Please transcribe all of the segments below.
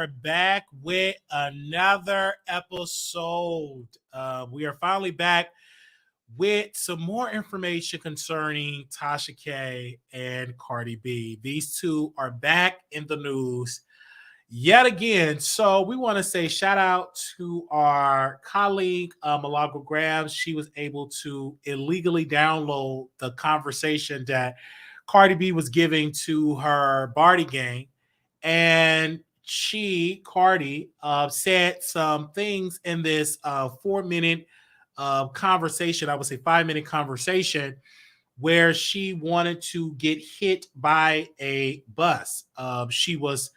are back with another episode. We are finally back with some more information concerning Tasha K and Cardi B. These two are back in the news yet again. So we want to say shout out to our colleague, Milagro Grams. She was able to illegally download the conversation that Cardi B was giving to her Barty gang. And Cardi, said some things in this 4 minute conversation, I would say 5 minute conversation, where she wanted to get hit by a bus. She was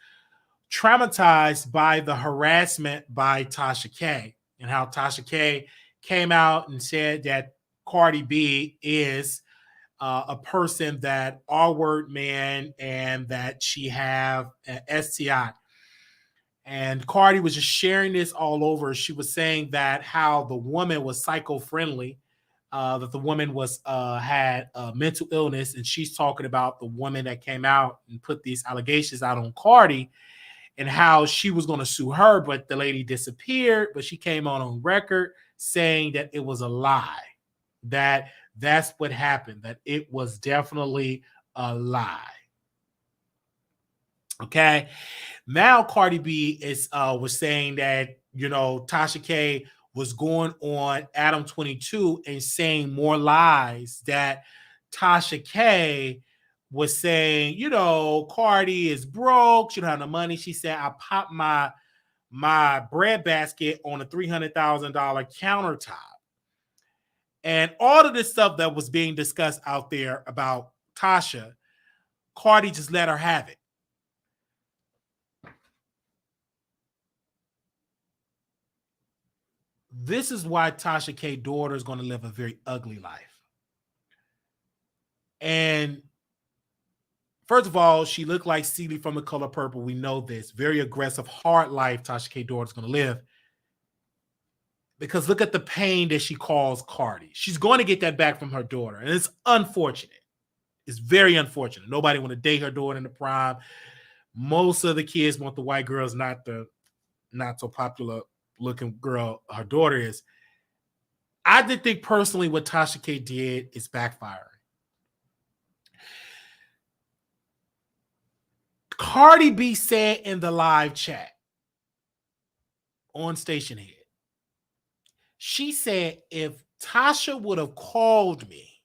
traumatized by the harassment by Tasha K, and how Tasha K came out and said that Cardi B is a person that R-word man and that she have an STI. And Cardi was just sharing this all over. She was saying that how the woman was psycho-friendly, that the woman was had mental illness, and she's talking about the woman that came out and put these allegations out on Cardi, and how she was going to sue her, but the lady disappeared. But she came on record saying that it was a lie, that's what happened, that it was definitely a lie. Okay. Now Cardi B is was saying that, Tasha K was going on Adam 22 and saying more lies, that Tasha K was saying, Cardi is broke, she don't have no money. She said, I popped my bread basket on a $300,000 countertop. And all of this stuff that was being discussed out there about Tasha, Cardi just let her have it. This is why Tasha K's daughter is going to live a very ugly life. And first of all, she looked like Celie from The Color Purple. We know this. Very aggressive, hard life Tasha K's daughter is going to live. Because look at the pain that she calls Cardi. She's going to get that back from her daughter. And it's unfortunate. It's very unfortunate. Nobody want to date her daughter in the prime. Most of the kids want the white girls, not the not so popular looking girl her daughter is. I did think personally what Tasha K did is backfiring. Cardi B said in the live chat on Station Head, she said, if Tasha would have called me,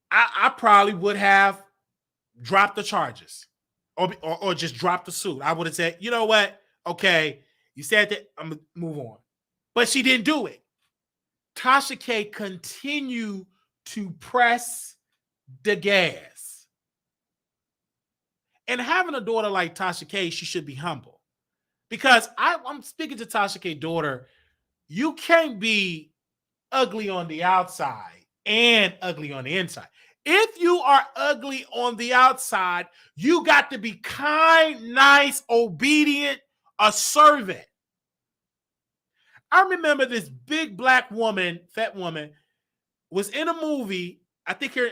I probably would have dropped the charges or just dropped the suit. I would have said, you know what? Okay, you said that, I'm going to move on. But she didn't do it. Tasha K continued to press the gas. And having a daughter like Tasha K, she should be humble. Because I'm speaking to Tasha K's daughter, you can't be ugly on the outside and ugly on the inside. If you are ugly on the outside, you got to be kind, nice, obedient, a servant. I remember this big black woman, fat woman, was in a movie, I think her,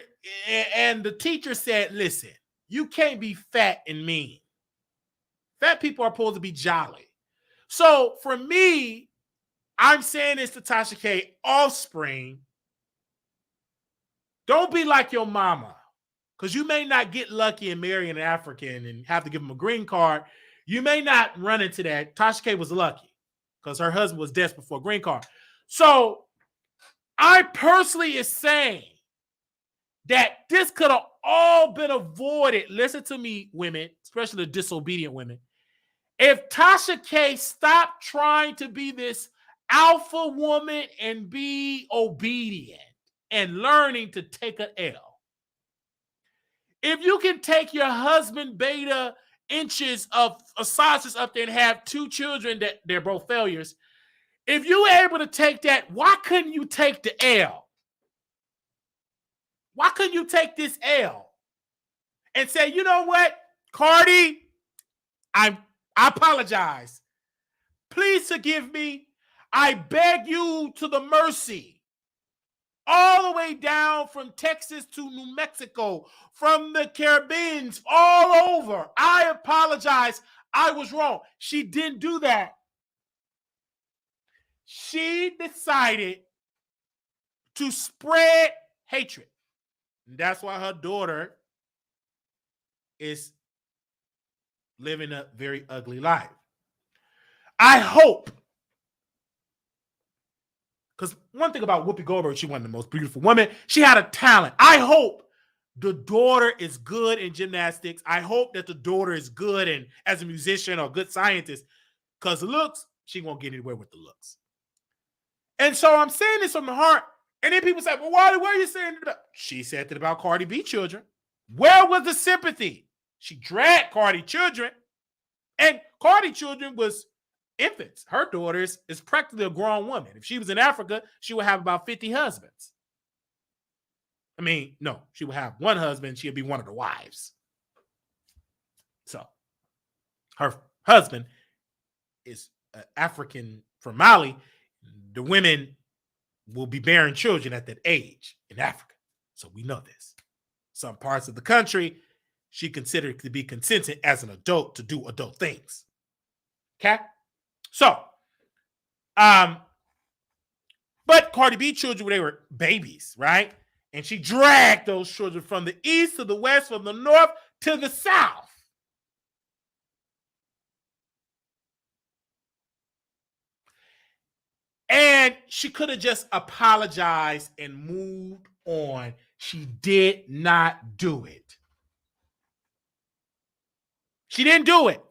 and the teacher said, listen, you can't be fat and mean. Fat people are supposed to be jolly. So for me, I'm saying this to Tasha K, offspring, don't be like your mama, because you may not get lucky and marry an African and have to give him a green card. You may not run into that. Tasha K was lucky because her husband was desperate for a green card. So I personally is saying that this could have all been avoided. Listen to me, women, especially the disobedient women. If Tasha K stopped trying to be this alpha woman and be obedient and learning to take an L. If you can take your husband beta inches of a sausage up there and have 2 children that they're both failures, if you were able to take that, why couldn't you take the L? Why couldn't you take this L and say, you know what, Cardi, I apologize. Please forgive me. I beg you to the mercy all the way down from Texas to New Mexico, from the Caribbean, all over. I apologize. I was wrong. She didn't do that. She decided to spread hatred. And that's why her daughter is living a very ugly life. I hope, because one thing about Whoopi Goldberg, she wasn't the most beautiful woman. She had a talent. I hope the daughter is good in gymnastics. I hope that the daughter is good and as a musician or a good scientist, because looks, she won't get anywhere with the looks. And so I'm saying this from the heart. And then people say, well, why are you saying that? She said that about Cardi B children. Where was the sympathy? She dragged Cardi children. And Cardi children was infants. Her daughter is practically a grown woman. If she was in Africa, she would have about 50 husbands. I mean, no, she would have one husband. She'd be one of the wives. So her husband is African from Mali. The women will be bearing children at that age in Africa. So we know this. Some parts of the country, she considered to be consenting as an adult to do adult things. Okay? So, but Cardi B children, they were babies, right? And she dragged those children from the east to the west, from the north to the south. And she could have just apologized and moved on. She did not do it. She didn't do it.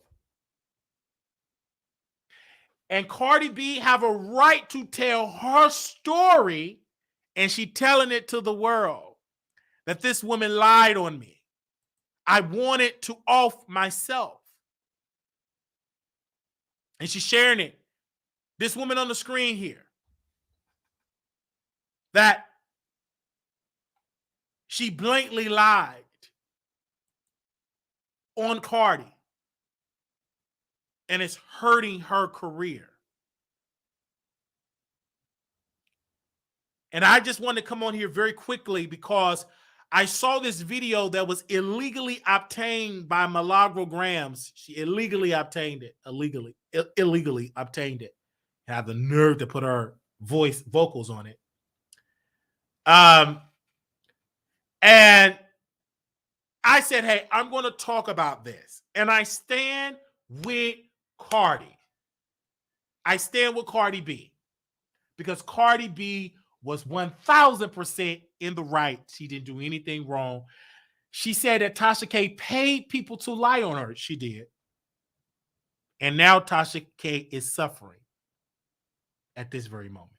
And Cardi B have a right to tell her story, and she telling it to the world that this woman lied on me. I wanted to off myself. And she's sharing it. This woman on the screen here, that she blatantly lied on Cardi, and it's hurting her career. And I just want to come on here very quickly because I saw this video that was illegally obtained by Milagro Grams. She illegally obtained it. Illegally obtained it. And have the nerve to put her vocals on it. And I said, hey, I'm going to talk about this. And I stand with Cardi. I stand with Cardi B. Because Cardi B was 1,000% in the right. She didn't do anything wrong. She said that Tasha K paid people to lie on her. She did. And now Tasha K is suffering at this very moment.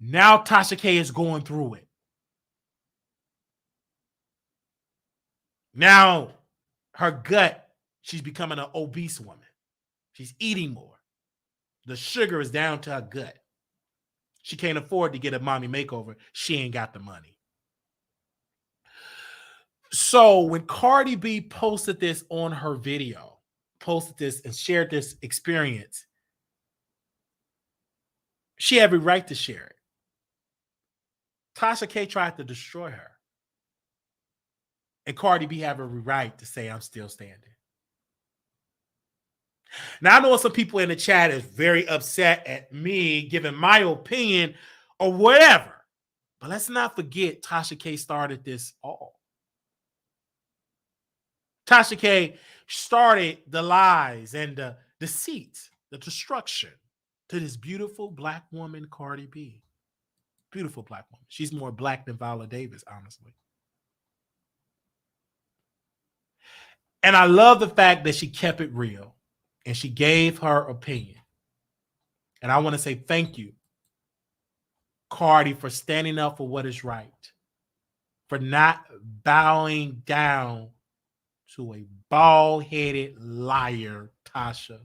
Now Tasha K is going through it. Now her gut, she's becoming an obese woman. She's eating more. The sugar is down to her gut. She can't afford to get a mommy makeover. She ain't got the money. So when Cardi B posted this on her video, posted this and shared this experience, she had every right to share it. Tasha K tried to destroy her. And Cardi B have every right to say, I'm still standing. Now, I know some people in the chat is very upset at me giving my opinion or whatever. But let's not forget Tasha K started this all. Tasha K started the lies and the deceit, the destruction to this beautiful black woman, Cardi B. Beautiful black woman. She's more black than Viola Davis, honestly. And I love the fact that she kept it real and she gave her opinion. And I want to say thank you, Cardi, for standing up for what is right, for not bowing down to a bald-headed liar, Tasha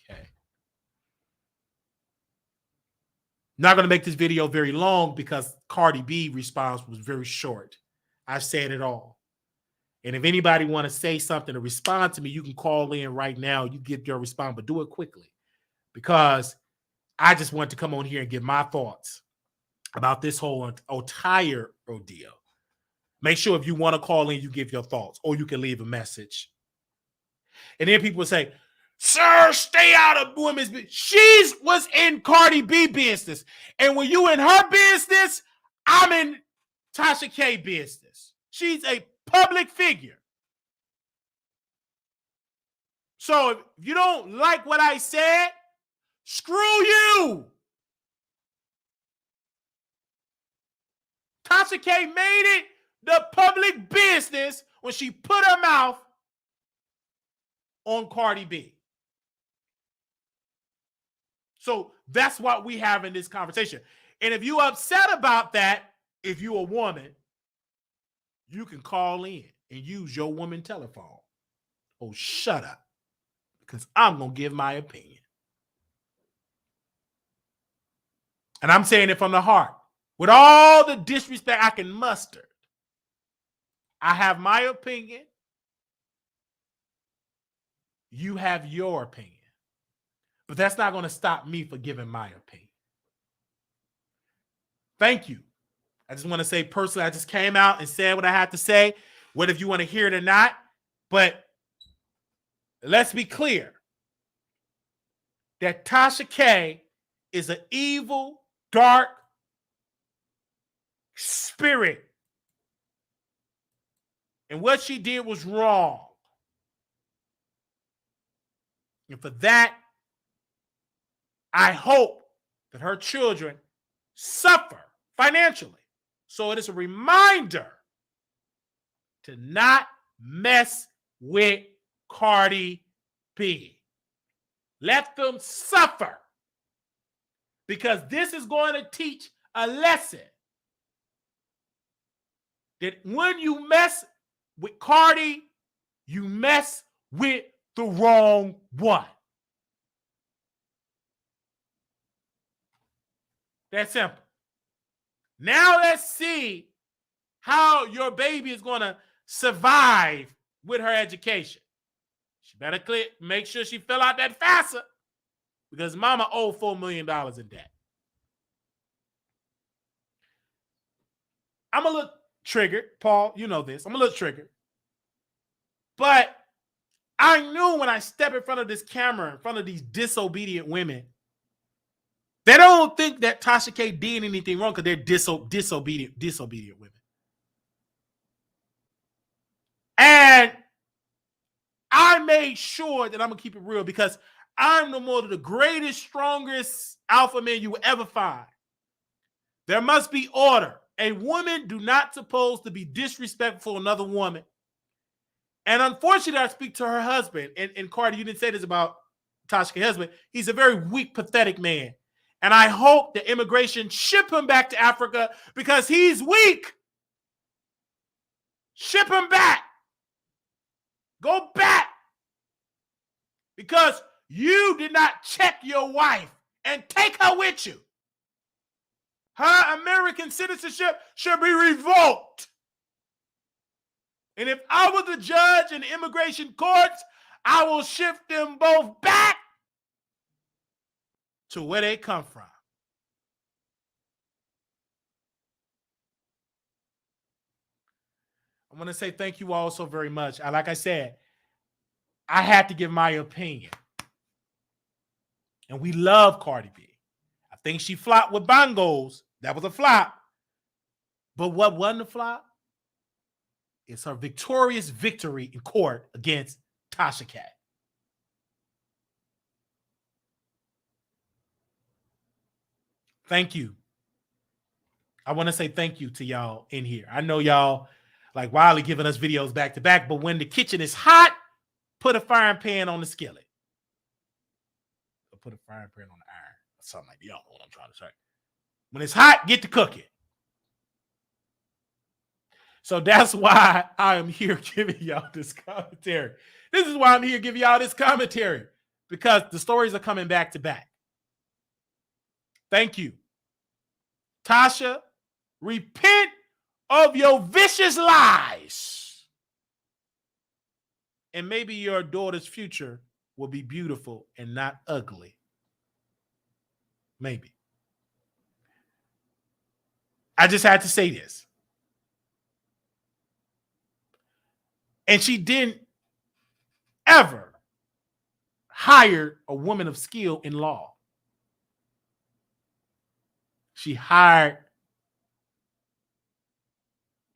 K. Not going to make this video very long because Cardi B response was very short. I've said it all. And if anybody want to say something or respond to me, you can call in right now. You get your response, but do it quickly because I just want to come on here and give my thoughts. about this whole entire ordeal. Make sure if you want to call in, you give your thoughts, or you can leave a message. And then people say, sir, stay out of women's business. She was in Cardi B business. And when you in her business, I'm in Tasha K business. She's a public figure. So if you don't like what I said, screw you. Tasha K made it the public business when she put her mouth on Cardi B. So that's what we have in this conversation. And if you're upset about that, if you're a woman, you can call in and use your woman telephone. Oh, shut up, because I'm going to give my opinion. And I'm saying it from the heart. With all the disrespect I can muster, I have my opinion. You have your opinion. But that's not going to stop me from giving my opinion. Thank you. I just want to say personally, I just came out and said what I had to say, whether if you want to hear it or not. But let's be clear that Tasha K is an evil, dark spirit. And what she did was wrong. And for that, I hope that her children suffer financially. So it is a reminder to not mess with Cardi B. Let them suffer. Because this is going to teach a lesson that when you mess with Cardi, you mess with the wrong one. That's simple. Now let's see how your baby is going to survive with her education. She better make sure she fill out that FAFSA because mama owed $4 million in debt. I'm a little triggered, Paul. You know this. I'm a little triggered. But I knew when I step in front of this camera, in front of these disobedient women, they don't think that Tasha K did anything wrong because they're disobedient women. And I made sure that I'm going to keep it real because I'm no more than the greatest, strongest alpha man you will ever find. There must be order. A woman do not supposed to be disrespectful to another woman. And unfortunately, I speak to her husband. And Cardi, you didn't say this about Tasha K's husband. He's a very weak, pathetic man. And I hope that immigration ship him back to Africa because he's weak. Ship him back. Go back. Because you did not check your wife and take her with you. Her American citizenship should be revoked. And if I was the judge in the immigration courts, I will shift them both back to where they come from. I want to say thank you all so very much. Like I said, I had to give my opinion. And we love Cardi B. I think she flopped with Bongos. That was a flop. But what wasn't a flop? It's her victorious victory in court against Tasha K. Thank you. I want to say thank you to y'all in here. I know y'all like Wiley giving us videos back to back, but when the kitchen is hot, put a frying pan on the skillet. Or put a frying pan on the iron. Or something like that. Y'all know what I'm trying to say. When it's hot, get to cooking. So that's why I am here giving y'all this commentary. This is why I'm here giving y'all this commentary. Because the stories are coming back to back. Thank you. Tasha, repent of your vicious lies. And maybe your daughter's future will be beautiful and not ugly. Maybe. I just had to say this. And she didn't ever hire a woman of skill in law. She hired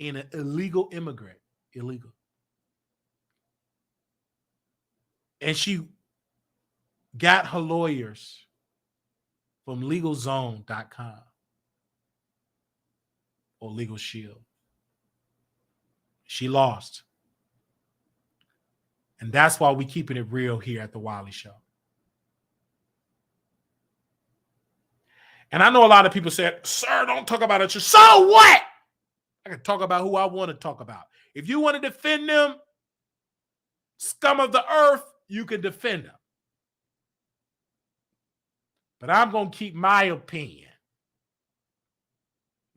an illegal immigrant. Illegal. And she got her lawyers from LegalZone.com or Legal Shield. She lost. And that's why we're keeping it real here at the Wiley Show. And I know a lot of people said, sir, don't talk about it. So what? I can talk about who I want to talk about. If you want to defend them, scum of the earth, you can defend them. But I'm going to keep my opinion.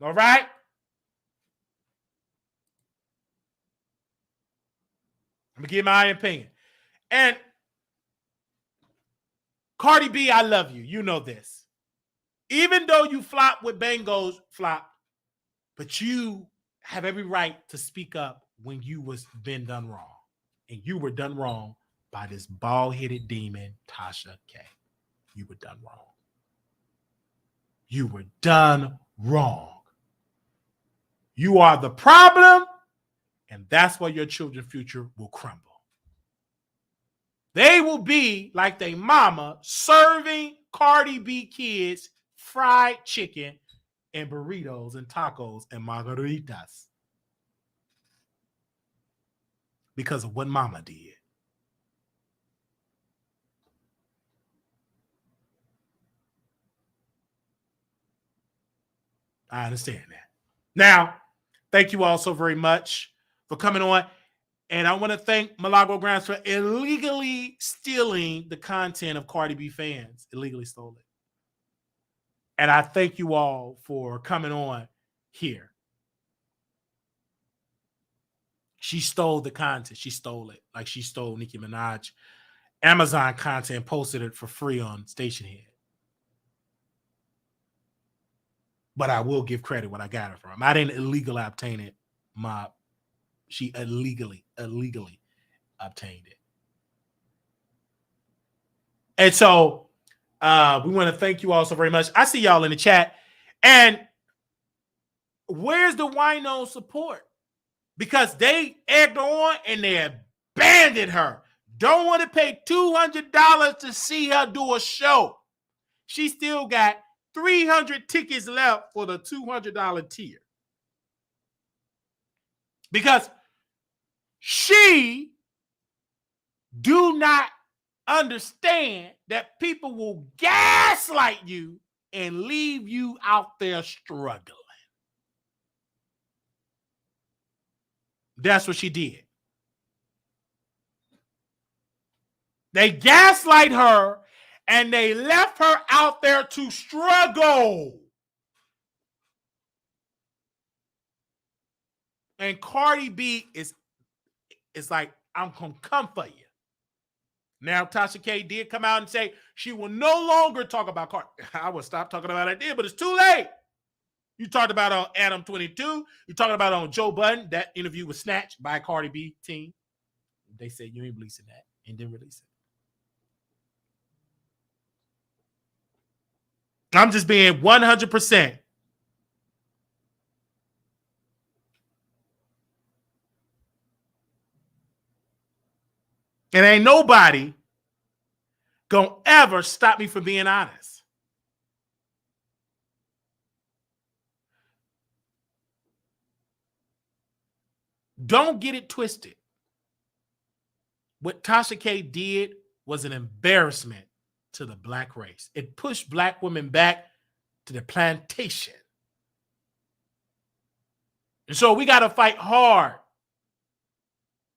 All right? I'm going to give my opinion. And Cardi B, I love you. You know this. Even though you flop with Bangos, flop, but you have every right to speak up when you was been done wrong. And you were done wrong by this bald-headed demon, Tasha K. You were done wrong. You were done wrong. You are the problem, and that's why your children's future will crumble. They will be like their mama serving Cardi B kids fried chicken and burritos and tacos and margaritas because of what mama did. I understand that. Now, thank you all so very much for coming on. And I want to thank Milagro Grams for illegally stealing the content of Cardi B fans. Illegally stole it. And I thank you all for coming on here. She stole the content. She stole it. Like she stole Nicki Minaj Amazon content and posted it for free on Stationhead. But I will give credit what I got it from. I didn't illegally obtain it. She illegally obtained it. And so we want to thank you all so very much. I see y'all in the chat. And where's the wino support? Because they egged her on and they abandoned her. Don't want to pay $200 to see her do a show. She still got 300 tickets left for the $200 tier. Because she do not understand that people will gaslight you and leave you out there struggling. That's what she did. They gaslight her and they left her out there to struggle. And Cardi B is like, I'm going to come for you. Now, Tasha K did come out and say she will no longer talk about Cardi. I will stop talking about it, but it's too late. You talked about on Adam 22. You talking about on Joe Budden. That interview was snatched by Cardi B team. They said you ain't releasing that and didn't release it. I'm just being 100%. And ain't nobody gonna ever stop me from being honest. Don't get it twisted. What Tasha K did was an embarrassment to the black race. It pushed black women back to the plantation. And so we got to fight hard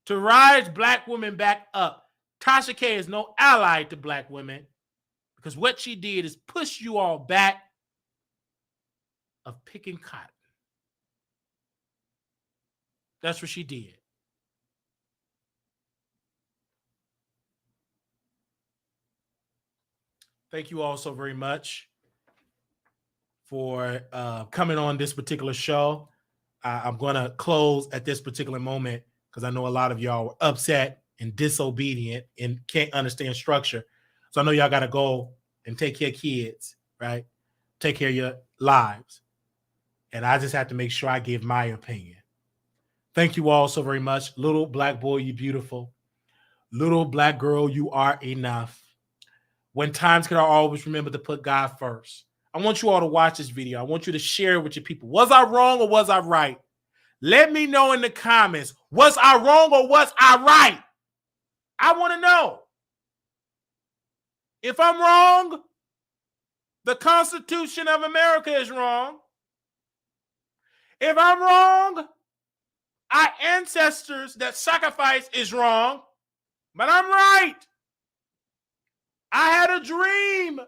to rise black women back up. Tasha K is no ally to black women because what she did is push you all back of picking cotton. That's what she did. Thank you all so very much for coming on this particular show. I'm going to close at this particular moment because I know a lot of y'all were upset and disobedient and can't understand structure. So I know y'all got to go and take care of kids, right? Take care of your lives. And I just have to make sure I give my opinion. Thank you all so very much. Little black boy, you beautiful. Little black girl, you are enough. When times get hard, always remember to put God first. I want you all to watch this video. I want you to share it with your people. Was I wrong or was I right? Let me know in the comments. Was I wrong or was I right? I want to know. If I'm wrong, the Constitution of America is wrong. If I'm wrong, our ancestors that sacrifice is wrong. But I'm right. I had a dream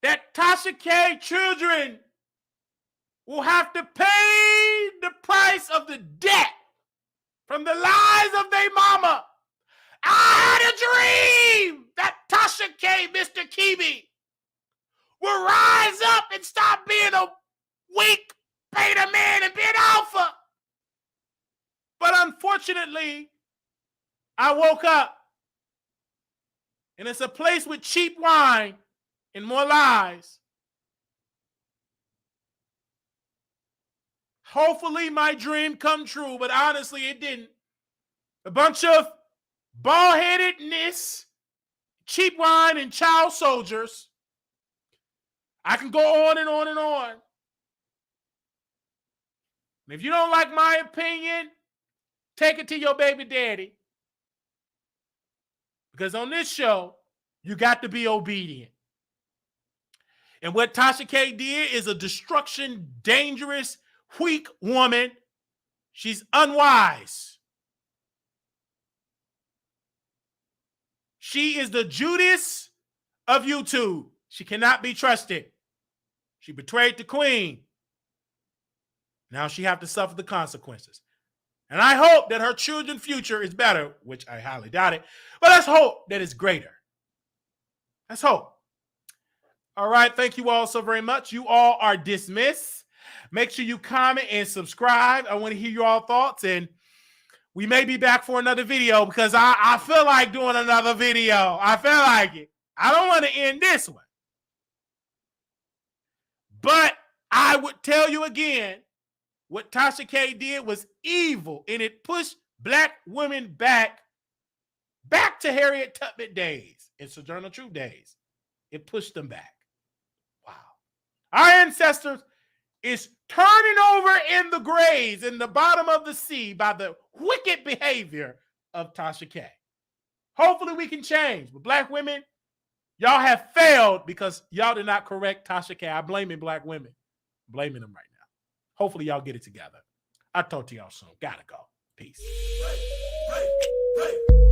that Tasha K children will have to pay the price of the debt from the lies of their mama. I had a dream that Tasha K, Mr. Kibi, will rise up and stop being a weak beta man and be an alpha. But unfortunately, I woke up and it's a place with cheap wine and more lies. Hopefully my dream come true, but honestly it didn't. A bunch of bald-headedness, cheap wine, and child soldiers. I can go on and on and on. And if you don't like my opinion, take it to your baby daddy. Because on this show, you got to be obedient. And what Tasha K did is a destruction, dangerous, weak woman. She's unwise. She is the Judas of YouTube. She cannot be trusted. She betrayed the queen. Now she have to suffer the consequences. And I hope that her children's future is better, which I highly doubt it. But let's hope that it's greater. Let's hope. All right. Thank you all so very much. You all are dismissed. Make sure you comment and subscribe. I want to hear your all thoughts. And we may be back for another video because I feel like doing another video. I feel like it. I don't want to end this one. But I would tell you again, what Tasha K did was evil, and it pushed black women back to Harriet Tubman days and Sojourner Truth days. It pushed them back. Wow. Our ancestors is turning over in the graves in the bottom of the sea by the wicked behavior of Tasha K. Hopefully we can change. But black women, y'all have failed because y'all did not correct Tasha K. I'm blaming black women. I'm blaming them right now. Hopefully y'all get it together. I'll talk to y'all soon. Gotta go. Peace. Hey, hey, hey.